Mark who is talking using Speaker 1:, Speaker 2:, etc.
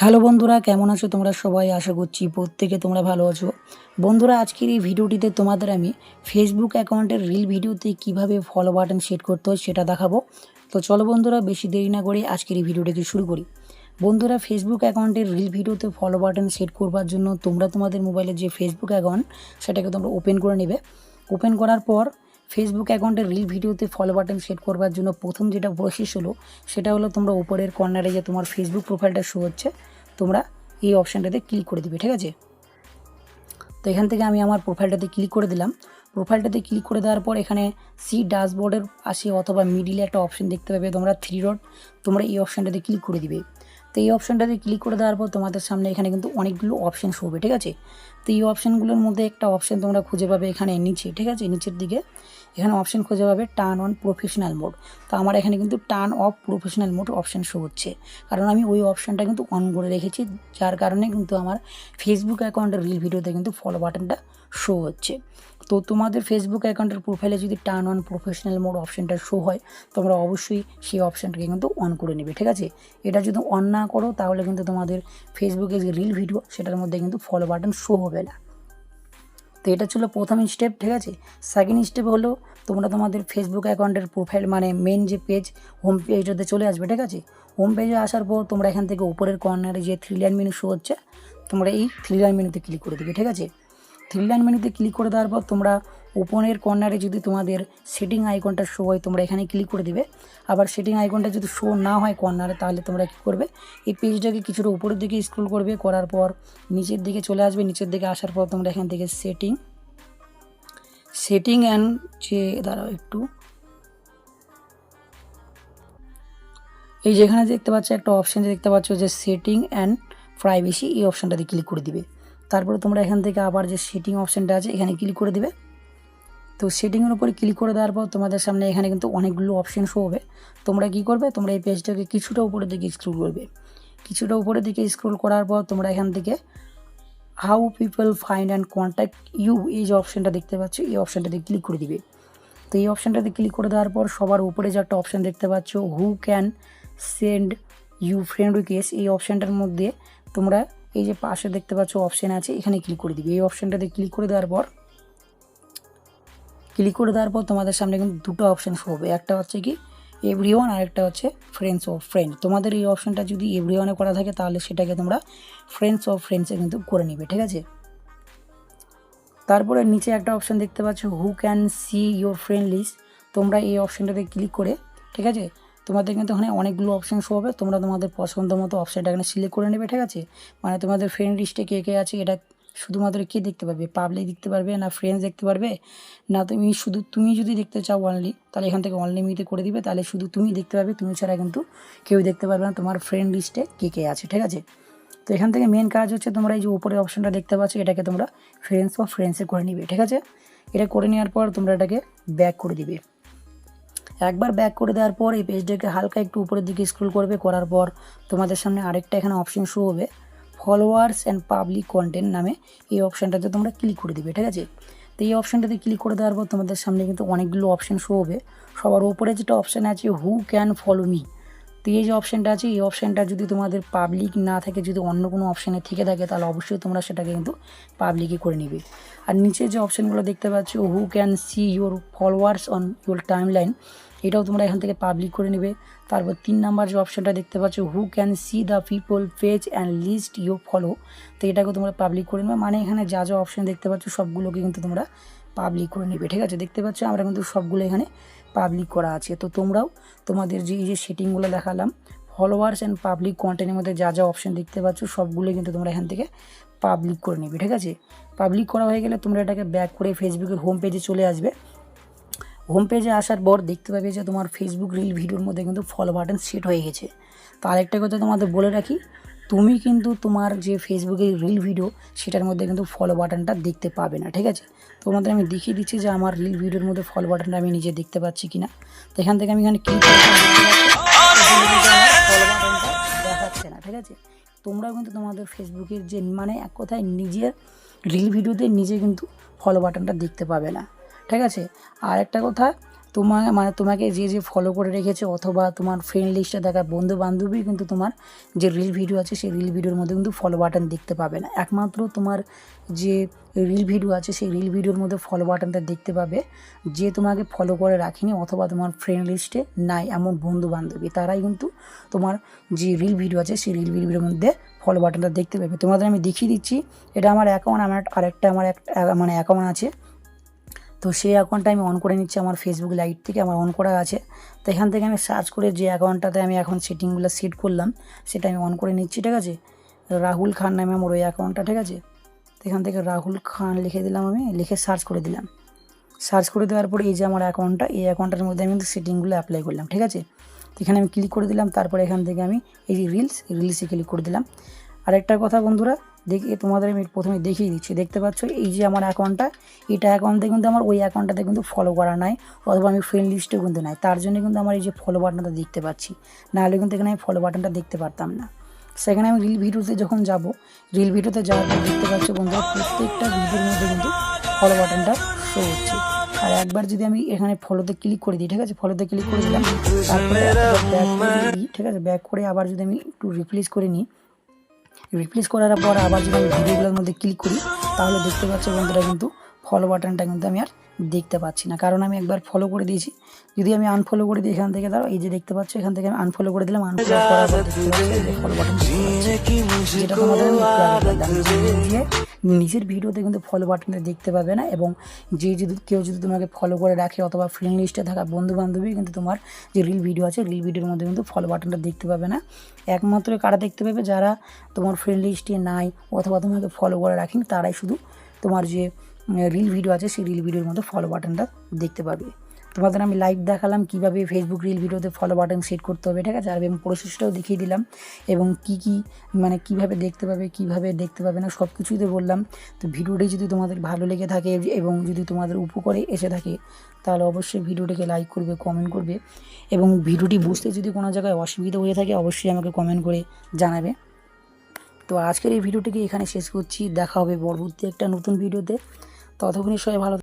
Speaker 1: Hello বন্ধুরা, কেমন আছো তোমরা সবাই? আশা করছি প্রত্যেকে তোমরা ভালো আছো। বন্ধুরা, আজকের এই ভিডিওটিতে তোমাদের আমি ফেসবুক অ্যাকাউন্টের রিল ভিডিওতে কিভাবে ফলো বাটন সেট করতে হয় সেটা দেখাবো। তো চলো বন্ধুরা, বেশি দেরি না করে আজকের এই ভিডিওটিকে শুরু করি। বন্ধুরা, ফেসবুক অ্যাকাউন্টের রিল ভিডিওতে ফলো বাটন সেট করবার জন্য তোমরা তোমাদের মোবাইলের যে ফেসবুক অ্যাকাউন্ট সেটাকে তোমরা ওপেন করে নেবে। ওপেন করার পর ফেসবুক অ্যাকাউন্টের রিল ভিডিওতে ফলো বাটন সেট করবার জন্য প্রথম যেটা প্রসেস হলো সেটা হলো তোমরা উপরের কর্নারে যে তোমার ফেসবুক প্রোফাইলটা শো হচ্ছে তোমরা এই অপশানটাতে ক্লিক করে দিবে, ঠিক আছে। তো এখান থেকে আমি আমার প্রোফাইলটাতে ক্লিক করে দিলাম। প্রোফাইলটাতে ক্লিক করে দেওয়ার পর এখানে সি ড্যাশবোর্ডের পাশে অথবা মিডিলে একটা অপশান দেখতে পাবে তোমরা 3 ডট, তোমরা এই অপশানটাতে ক্লিক করে দিবে। তো এই অপশানটাতে ক্লিক করে দেওয়ার পর তোমাদের সামনে এখানে কিন্তু অনেকগুলো অপশান শো হবে, ঠিক আছে। তো এই অপশানগুলোর মধ্যে একটা অপশান তোমরা খুঁজে পাবে এখানে নিচে, ঠিক আছে, নিচের দিকে এখানে অপশান খুঁজে পাবে টার্ন অন প্রফেশনাল মোড। তো আমার এখানে কিন্তু turn off professional mode option show হচ্ছে, কারণ আমি ওই অপশানটা কিন্তু অন করে রেখেছি, যার কারণে কিন্তু আমার ফেসবুক অ্যাকাউন্টের রিল ভিডিওতে কিন্তু ফলো বাটনটা শো হচ্ছে। তো তোমাদের ফেসবুক অ্যাকাউন্টের প্রোফাইলে যদি টার্ন অন প্রফেশনাল মোড অপশানটা শো হয় তোমরা অবশ্যই সেই অপশানটাকে কিন্তু অন করে নেবে, ঠিক আছে। এটা যদি অন না করো তাহলে কিন্তু তোমাদের ফেসবুকে যে রিল ভিডিও সেটার মধ্যে কিন্তু ফলো বাটন শো হবে না। তো এটা ছিল প্রথম স্টেপ, ঠিক আছে। সেকেন্ড স্টেপ হলো তোমরা তোমাদের ফেসবুক অ্যাকাউন্টের প্রোফাইল মানে মেন যে পেজ, হোম পেজটাতে চলে আসবে, ঠিক আছে। হোম পেজে আসার পর তোমরা এখান থেকে উপরের কর্নারে যে 3 লাইন মেনু শো হচ্ছে তোমরা এই 3 লাইন মেনুতে ক্লিক করে দেবে, ঠিক আছে। 3 লাইন মেনুতে ক্লিক করে দেওয়ার পর তোমরা উপরের কর্নারে যদি তোমাদের সেটিং আইকনটা শো হয় তোমরা এখানে ক্লিক করে দিবে। আবার সেটিং আইকনটা যদি শো না হয় কর্নারে তাহলে তোমরা কী করবে, এই পেজটাকে কিছুটা উপরের দিকে স্ক্রল করবে, করার পর নিচের দিকে চলে আসবে। নিচের দিকে আসার পর তোমরা এখান থেকে সেটিং অ্যান্ড যে দাঁড়াও একটু, এই যেখানে দেখতে পাচ্ছ একটা অপশান দেখতে পাচ্ছ যে সেটিং অ্যান্ড প্রাইভেসি, এই অপশানটাতে ক্লিক করে দিবে। তারপরে তোমরা এখান থেকে আবার যে সেটিং অপশানটা আছে এখানে ক্লিক করে দিবে। তো সেটিংয়ের উপরে ক্লিক করে দেওয়ার পর তোমাদের সামনে এখানে কিন্তু অনেকগুলো অপশান শো হবে। তোমরা কি করবে, তোমরা এই পেজটাকে কিছুটা উপরের দিকে স্ক্রল করবে। কিছুটা উপরের দিকে স্ক্রল করার পর তোমরা এখান থেকে how people find and contact you, এই যে অপশানটা দেখতে পাচ্ছ এই অপশানটাতে ক্লিক করে দিবে। তো এই অপশানটাতে ক্লিক করে দেওয়ার পর সবার উপরে যে একটা অপশান দেখতে পাচ্ছ who can send you friend request, এই অপশানটার মধ্যে তোমরা এই যে পাশে দেখতে পাচ্ছ অপশান আছে এখানে ক্লিক করে দিবে। এই অপশানটাতে ক্লিক করে দেওয়ার পর তোমাদের সামনে কিন্তু দুটো অপশান শো হবে, একটা হচ্ছে কি এভরিওয়ান আর একটা হচ্ছে ফ্রেন্ডস অফ ফ্রেন্ড। তোমাদের এই অপশানটা যদি এভরিওয়ানে করা থাকে তাহলে সেটাকে তোমরা ফ্রেন্ডস অফ ফ্রেন্ডসে কিন্তু করে নিবে, ঠিক আছে। তারপরে নিচে একটা অপশান দেখতে পাচ্ছ who can see your friend list, তোমরা এই অপশানটাতে ক্লিক করে, ঠিক আছে, তোমাদের কিন্তু এখানে অনেকগুলো অপশান শো হবে, তোমরা তোমাদের পছন্দ মতো অপশানটা এখানে সিলেক্ট করে নেবে, ঠিক আছে। মানে তোমাদের ফ্রেন্ড লিস্টে কে কে আছে এটা শুধুমাত্র কে দেখতে পারবে, পাবলিক দেখতে পারবে না ফ্রেন্ডস দেখতে পারবে না, তুমি যদি দেখতে চাও অনলি তাহলে এখান থেকে অনলিমিটে করে দিবে, তাহলে শুধু তুমি দেখতে পারবে, তুমি ছাড়া কিন্তু কেউ দেখতে পারবে না তোমার ফ্রেন্ড লিস্টে কে কে আছে, ঠিক আছে। তো এখান থেকে মেন কাজ হচ্ছে তোমরা এই যে উপরে অপশানটা দেখতে পাচ্ছ এটাকে তোমরা ফ্রেন্ডস বা ফ্রেন্ডসে করে নিবে, ঠিক আছে। এটা করে নেওয়ার পর তোমরা এটাকে ব্যাক করে দিবে। একবার ব্যাক করে দেওয়ার পর এই পেজটাকে হালকা একটু উপরের দিকে স্ক্রল করবে, করার পর তোমাদের সামনে আরেকটা এখানে অপশান শো হবে ফলোয়ার্স অ্যান্ড পাবলিক কন্টেন্ট নামে, এই অপশানটাতে তোমরা ক্লিক করে দিবে, ঠিক আছে। তো এই অপশানটাতে ক্লিক করে দেওয়ার পর তোমাদের সামনে কিন্তু অনেকগুলো অপশান শো হবে। সবার উপরে যেটা অপশান আছে হু ক্যান ফলো মি, তো এই যে অপশানটা আছে এই অপশানটা যদি তোমাদের পাবলিক না থাকে, যদি অন্য কোনো অপশানে থেকে থাকে তাহলে অবশ্যই তোমরা সেটাকে কিন্তু পাবলিকই করে নিবে। আর নিচে যে অপশানগুলো দেখতে পাচ্ছ who can see your followers on your time line, এটাও তোমরা এখান থেকে পাবলিক করে নেবে। তারপর 3 নাম্বার যে অপশানটা দেখতে পাচ্ছ who can see the people page and list you follow, তো এটাকে তোমরা পাবলিক করে নেবে। মানে এখানে যা যা অপশান দেখতে পাচ্ছ সবগুলোকে কিন্তু তোমরা পাবলিক করে নেবে, ঠিক আছে। দেখতে পাচ্ছ আমরা কিন্তু সবগুলো এখানে পাবলিক করা আছে। তো তোমরাও তোমাদের যে এই যে সেটিংগুলো দেখালাম ফলোয়ার্স অ্যান্ড পাবলিক কন্টেন্টের মধ্যে যা যা অপশান দেখতে পাচ্ছ সবগুলো কিন্তু তোমরা এখান থেকে পাবলিক করে নেবে, ঠিক আছে। পাবলিক করা হয়ে গেলে তোমরা এটাকে ব্যাক করে ফেসবুকের হোম পেজে চলে আসবে। হোম পেজে আসার পর দেখতে পাবে যে তোমার ফেসবুক রিল ভিডিওর মধ্যে কিন্তু ফলো বাটন সেট হয়ে গেছে। তো আরেকটা কথা তোমাদের বলে রাখি, তুমি কিন্তু তোমার যে ফেসবুকের রিল ভিডিও সেটার মধ্যে কিন্তু ফলো বাটনটা দেখতে পাবে না, ঠিক আছে। তোমাদের আমি দেখিয়ে দিচ্ছি যে আমার রিল ভিডিওর মধ্যে ফলো বাটনটা আমি নিজে দেখতে পাচ্ছি কিনা। তো এখান থেকে আমি এখানে ক্লিক করে ফলো বাটনটা দেখাচ্ছে না, ঠিক আছে। তোমরাও কিন্তু তোমাদের ফেসবুকের যে মানে এক কথায় নিজের রিল ভিডিওতে নিজে কিন্তু ফলো বাটনটা দেখতে পাবে না, ঠিক আছে। আর একটা কথা, তোমাকে যে ফলো করে রেখেছে অথবা তোমার ফ্রেন্ড লিস্টে থাকা বন্ধু বান্ধবী কিন্তু তোমার যে রিল ভিডিও আছে সেই রিল ভিডিওর মধ্যে কিন্তু ফলো বাটন দেখতে পাবে না। একমাত্র তোমার যে রিল ভিডিও আছে সেই রিল ভিডিওর মধ্যে ফলো বাটনটা দেখতে পাবে যে তোমাকে ফলো করে রাখেনি অথবা তোমার ফ্রেন্ড লিস্টে নাই এমন বন্ধু বান্ধবী, তারাই কিন্তু তোমার যে রিল ভিডিও আছে সেই রিল ভিডিওর মধ্যে ফলো বাটনটা দেখতে পাবে। তোমাদের আমি দেখিয়ে দিচ্ছি, এটা আমার অ্যাকাউন্ট, আরেকটা আমার অ্যাকাউন্ট আছে। তো সেই অ্যাকাউন্টটা আমি অন করে নিচ্ছি আমার ফেসবুক লাইট থেকে, আমার অন করা আছে। তো এখান থেকে আমি সার্চ করে যে অ্যাকাউন্টটাতে আমি এখন সেটিংগুলো সেট করলাম সেটা আমি অন করে নিচ্ছি, ঠিক আছে। রাহুল খান নামে আমার ওই অ্যাকাউন্টটা, ঠিক আছে। তো এখান থেকে রাহুল খান লিখে দিলাম, আমি লিখে সার্চ করে দিলাম। সার্চ করে দেওয়ার পরে এই যে আমার অ্যাকাউন্টটা, এই অ্যাকাউন্টটার মধ্যে আমি কিন্তু সেটিংগুলো অ্যাপ্লাই করলাম, ঠিক আছে। তো এখানে আমি ক্লিক করে দিলাম, তারপরে এখান থেকে আমি এই যে রিলসে ক্লিক করে দিলাম। আরেকটা কথা বন্ধুরা, তোমাদের আমি প্রথমে দেখিয়ে দিচ্ছি, দেখতে পাচ্ছ এই যে আমার অ্যাকাউন্টটা, এটা অ্যাকাউন্টে কিন্তু আমার ওই অ্যাকাউন্টটাতে কিন্তু ফলো করা নাই অথবা আমি ফ্রেন্ড লিস্টেও কিন্তু নাই, তার জন্য কিন্তু আমার এই যে ফলো বাটনটা দেখতে পাচ্ছি, নাহলে কিন্তু এখানে আমি ফলো বাটনটা দেখতে পারতাম না। সেখানে আমি রিল ভিডিওতে যখন যাব, রিল ভিডিওতে যাওয়ার পর দেখতে পাচ্ছ বন্ধুরা প্রত্যেকটা ভিডিওর মধ্যে কিন্তু ফলো বাটনটা শো হচ্ছে। আর একবার যদি আমি এখানে ফলোতে ক্লিক করে দিই, ঠিক আছে, ফলোতে ক্লিক করে দিলাম, তারপরে ব্যাক করে দিই, ঠিক আছে, ব্যাক করে আবার যদি আমি একটু রিপ্লেস করে নিই, রিপ্লেস করার পর আবার যদি আমি ভিডিওগুলোর মধ্যে ক্লিক করি তাহলে দেখতে পাচ্ছি বন্ধুরা কিন্তু ফলো বাটনটা কিন্তু আমি আর দেখতে পাচ্ছি না, কারণ আমি একবার ফলো করে দিয়েছি। যদি আমি আনফলো করে দিই এখান থেকে, দাঁড়াও, এই যে দেখতে পাচ্ছ এখান থেকে আমি আনফলো করে দিলাম, আনফলো করার পর দেখতে পাচ্ছি যে ফলো বাটন, যেটা তোমাদের আমি দিয়ে নিজের ভিডিওতে কিন্তু ফলো বাটনটা দেখতে পাবে না। এবং কেউ যদি তোমাকে ফলো করে রাখে অথবা ফ্রেন্ড লিস্টে থাকা বন্ধু বান্ধবী কিন্তু তোমার যে রিল ভিডিও আছে রিল ভিডিওর মধ্যে কিন্তু ফলো বাটনটা দেখতে পাবে না। একমাত্র কারা দেখতে পাবে, যারা তোমার ফ্রেন্ড লিস্টে নাই অথবা তোমাকে ফলো করে রাখেনি, তারাই শুধু তোমার যে রিল ভিডিও আছে সেই রিল ভিডিওর মধ্যে ফলো বাটনটা দেখতে পাবে। তোমাদের আমি লাইভ দেখালাম কীভাবে ফেসবুক রিল ভিডিওতে ফলো বাটন সেট করতে হবে, ঠিক আছে, আর এবং প্রসেসটাও দেখিয়ে দিলাম এবং কীভাবে দেখতে পাবে কীভাবে দেখতে পাবে না সব কিছুই তো বললাম। তো ভিডিওটি যদি তোমাদের ভালো লেগে থাকে এবং যদি তোমাদের উপকারে এসে থাকে তাহলে অবশ্যই ভিডিওটিকে লাইক করবে, কমেন্ট করবে এবং ভিডিওটি বুঝতে যদি কোনো জায়গায় অসুবিধা হয়ে থাকে অবশ্যই আমাকে কমেন্ট করে জানাবে। তো আজকের এই ভিডিওটিকে এখানে শেষ করছি, দেখা হবে পরবর্তী একটা নতুন ভিডিওতে। ততক্ষণই সবাই ভালো